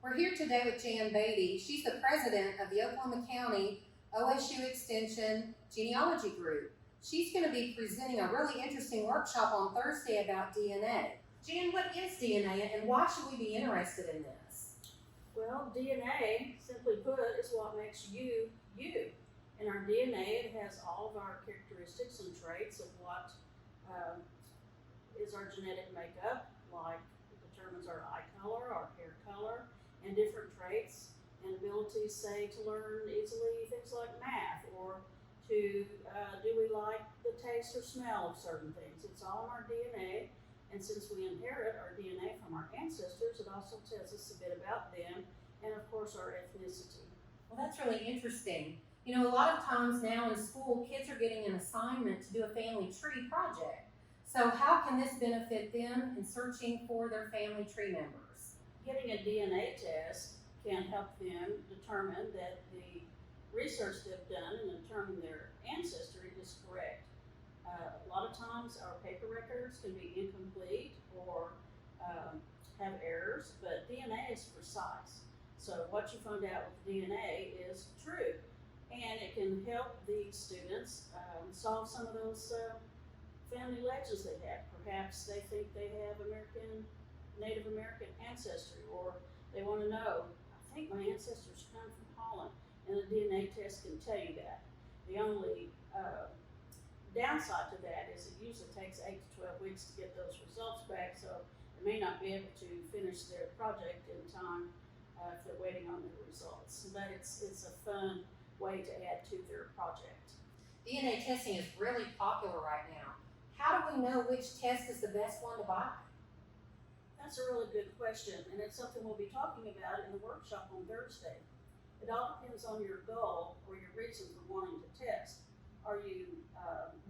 We're here today with Jan Beatty. She's the president of the Oklahoma County OSU Extension Genealogy Group. She's going to be presenting a really interesting workshop on Thursday about DNA. Jan, what is DNA and why should we be interested in this? Well, DNA, simply put, is what makes you, you. In our DNA, it has all of our characteristics and traits of what is our genetic makeup, like it determines our eye color, our hair color, and different traits and abilities, say, to learn easily things like math, or to do we like the taste or smell of certain things. It's all in our DNA, and since we inherit our DNA from our ancestors, it also tells us a bit about them, and of course our ethnicity. Well, that's really interesting. You know, a lot of times now in school, kids are getting an assignment to do a family tree project. So how can this benefit them in searching for their family tree members? Getting a DNA test can help them determine that the research they've done and determine their ancestry is correct. A lot of times our paper records can be incomplete or have errors, but DNA is precise. So what you find out with DNA is true, and it can help the students solve some of those family legends they have. Perhaps they think they have Native American ancestry, or they want to know, I think my ancestors come from Holland, and the DNA test can tell you that. The only downside to that is it usually takes 8 to 12 weeks to get those results back, so they may not be able to finish their project in time if they're waiting on their results. But it's a fun way to add to their project. DNA testing is really popular right now. How do we know which test is the best one to buy? That's a really good question, and it's something we'll be talking about in the workshop on Thursday. It all depends on your goal or your reason for wanting to test. Are you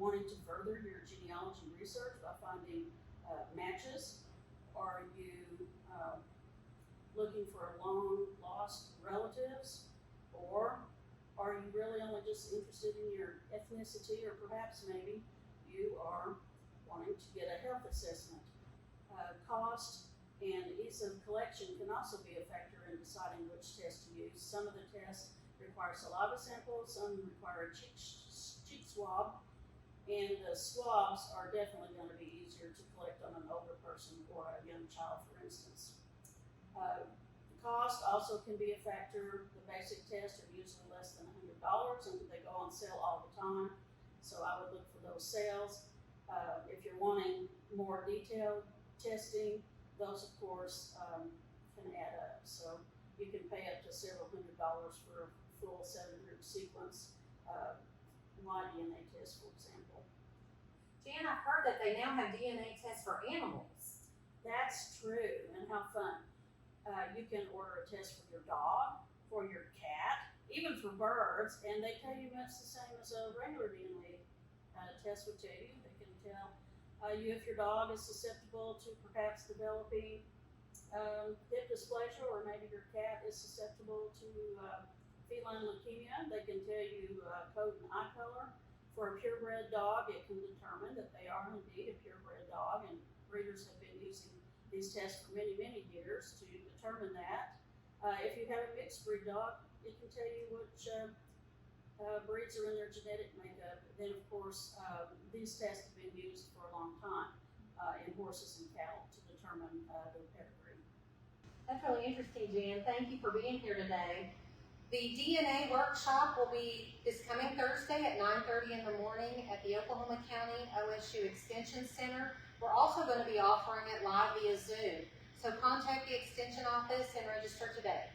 wanting to further your genealogy research by finding matches? Are you looking for long lost relatives? Or are you really only just interested in your ethnicity, or perhaps maybe you are wanting to get a health assessment? Cost and ease of collection can also be a factor in deciding which test to use. Some of the tests require saliva samples, some require a cheek swab, and the swabs are definitely going to be easier to collect on an older person or a young child, for instance. Cost also can be a factor. The basic tests are usually less than $100, and they go on sale all the time, so I would look for those sales. If you're wanting more detailed testing, those of course can add up. So you can pay up to several $100s for a full 7-group sequence Y-DNA test, for example. Jan, I've heard that they now have DNA tests for animals. That's true, and how fun. You can order a test for your dog, for your cat, even for birds, and they tell you much the same as a regular DNA test would tell you. They can tell you if your dog is susceptible to perhaps developing hip dysplasia, or maybe your cat is susceptible to feline leukemia. They can tell you coat and eye color. For a purebred dog, it can determine that they are indeed a purebred dog, and breeders have been using these tests for many, many years to determine that. If you have a mixed breed dog, it can tell you which breeds are in their genetic makeup. Then, of course, these tests have been used for a long time in horses and cattle to determine their pedigree. That's really interesting, Jan. Thank you for being here today. The DNA workshop is coming Thursday at 9:30 in the morning at the Oklahoma County OSU Extension Center. We're also going to be offering it live via Zoom. So contact the Extension office and register today.